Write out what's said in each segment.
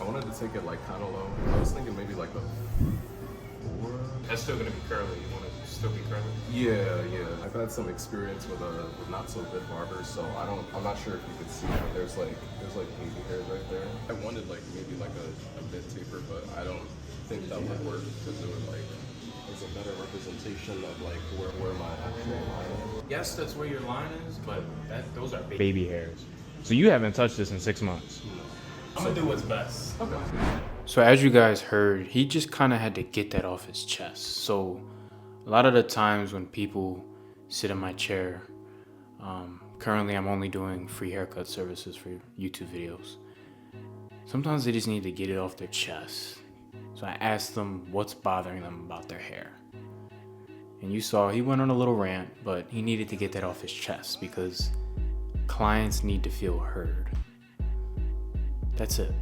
wanted to take it like kind of low. I was thinking maybe like a 4. That's still gonna be curly. You want it to still be curly? Yeah. I've had some experience with not so good barbers, so I'm not sure if you could see, but there's like baby hairs right there. I wanted like maybe like a mid taper, but I don't think that would work because it would like is a better representation of like where my actual line is. Yes, that's where your line is, but those are Baby hairs. So you haven't touched this in 6 months. I'm gonna do what's best. Okay. So as you guys heard, he just kind of had to get that off his chest. So a lot of the times when people sit in my chair, currently I'm only doing free haircut services for YouTube videos. Sometimes they just need to get it off their chest. So I asked them what's bothering them about their hair. And you saw he went on a little rant, but he needed to get that off his chest because clients need to feel heard. That's it.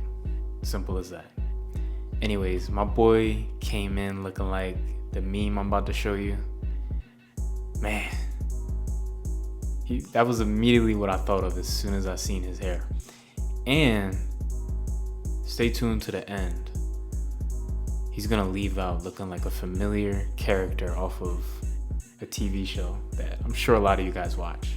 Simple as that. Anyways, my boy came in looking like the meme I'm about to show you. Man, that was immediately what I thought of as soon as I seen his hair. And stay tuned to the end. He's gonna leave out looking like a familiar character off of a TV show that I'm sure a lot of you guys watch.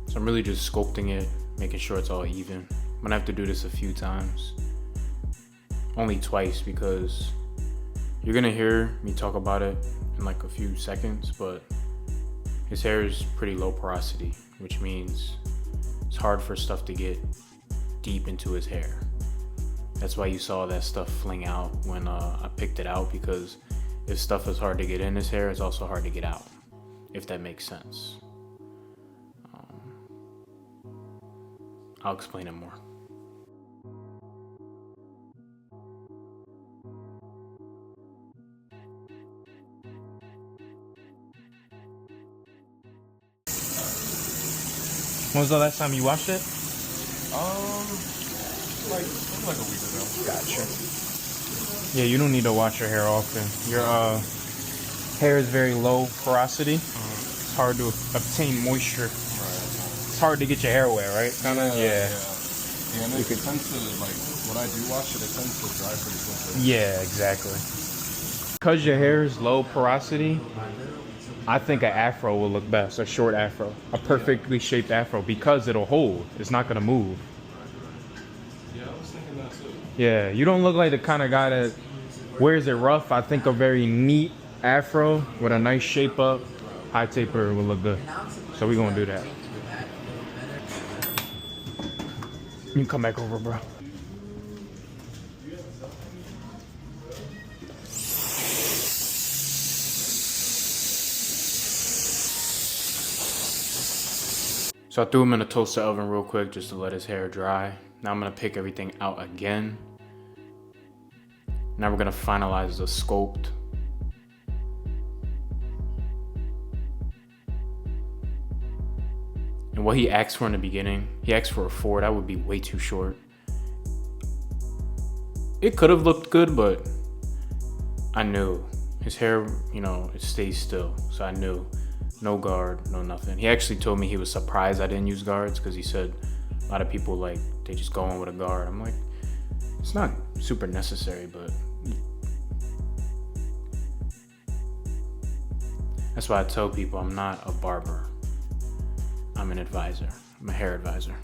So I'm really just sculpting it, making sure it's all even. I'm gonna have to do this a few times. Only twice because you're gonna hear me talk about it in like a few seconds, but his hair is pretty low porosity, which means it's hard for stuff to get deep into his hair. That's why you saw that stuff fling out when I picked it out, because if stuff is hard to get in his hair, it's also hard to get out, if that makes sense. I'll explain it more. When was the last time you washed it? Like a week ago. Gotcha. Yeah, you don't need to wash your hair often. Your hair is very low porosity. It's hard to obtain moisture. It's hard to get your hair wet, right? Kinda, Yeah. And it tends to, like, when I do wash it, it tends to dry pretty quickly. Yeah, exactly. Because your hair is low porosity, I think an afro will look best, a short afro. A perfectly shaped afro, because it'll hold. It's not going to move. Yeah, I was thinking that too. Yeah, you don't look like the kind of guy that wears it rough. I think a very neat afro with a nice shape up, high taper will look good. So we're going to do that. You can come back over, bro. So I threw him in a toaster oven real quick just to let his hair dry. Now I'm gonna pick everything out again. Now we're gonna finalize the sculpt. And what he asked for in the beginning, he asked for a 4. That would be way too short. It could have looked good, but I knew his hair, you know, it stays still. So I knew no guard, no nothing. He actually told me he was surprised I didn't use guards because he said a lot of people, like, they just go in with a guard. I'm like, it's not super necessary, but that's why I tell people I'm not a barber. I'm an advisor. I'm a hair advisor.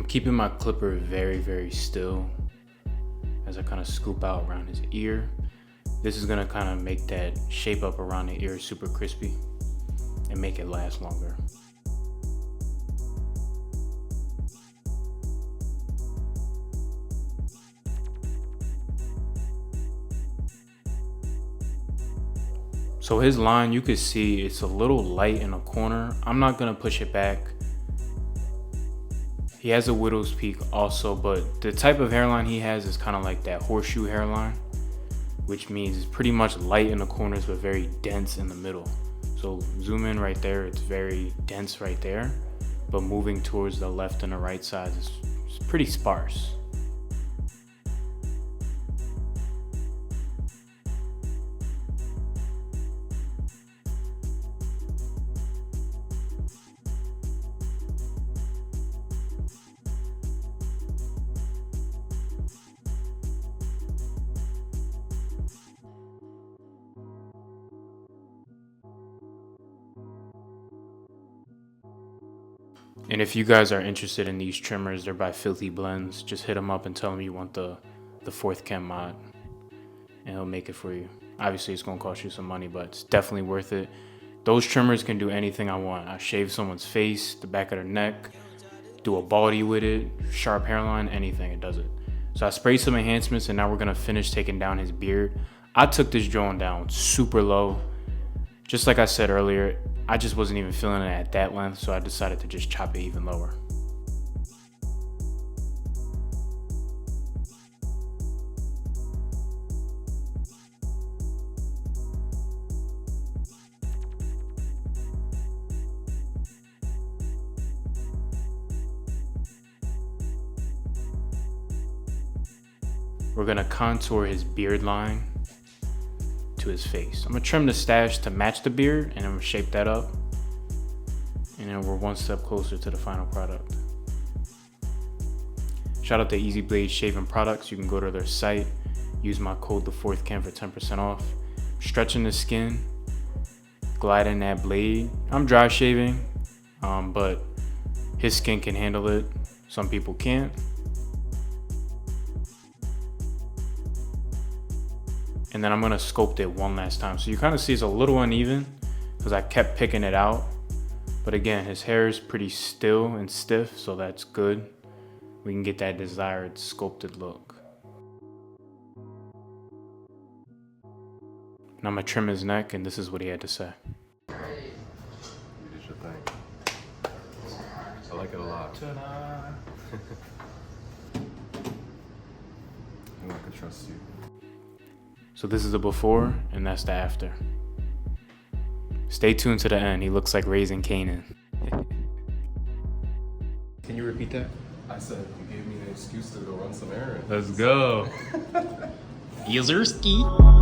I'm keeping my clipper very, very still as I kind of scoop out around his ear. This is gonna kind of make that shape up around the ear super crispy and make it last longer. So his line, you could see it's a little light in the corner. I'm not gonna push it back. He has a widow's peak also, but the type of hairline he has is kind of like that horseshoe hairline, which means it's pretty much light in the corners but very dense in the middle. So zoom in right there, it's very dense right there, but moving towards the left and the right side is pretty sparse. And if you guys are interested in these trimmers, they're by Filthy Blends. Just hit him up and tell him you want the 4th chem mod, and he'll make it for you. Obviously, it's gonna cost you some money, but it's definitely worth it. Those trimmers can do anything I want. I shave someone's face, the back of their neck, do a baldy with it, sharp hairline, anything, it does it. So I sprayed some enhancements, and now we're gonna finish taking down his beard. I took this drone down super low. Just like I said earlier, I just wasn't even feeling it at that length, so I decided to just chop it even lower. We're gonna contour his beard line to his face. I'm gonna trim the stash to match the beard, and I'm gonna shape that up. And then we're one step closer to the final product. Shout out to Easy Blade Shaving Products. You can go to their site, use my code the4thChem for 10% off. Stretching the skin, gliding that blade. I'm dry shaving, but his skin can handle it. Some people can't. And then I'm gonna sculpt it one last time. So you kind of see it's a little uneven because I kept picking it out. But again, his hair is pretty still and stiff, so that's good. We can get that desired sculpted look. And I'm gonna trim his neck, and this is what he had to say. You did your thing. I like it a lot. I can trust you. So this is the before, and that's the after. Stay tuned to the end. He looks like Raising Canaan. Can you repeat that? I said you gave me an excuse to go run some errands. Let's go. Yezerski.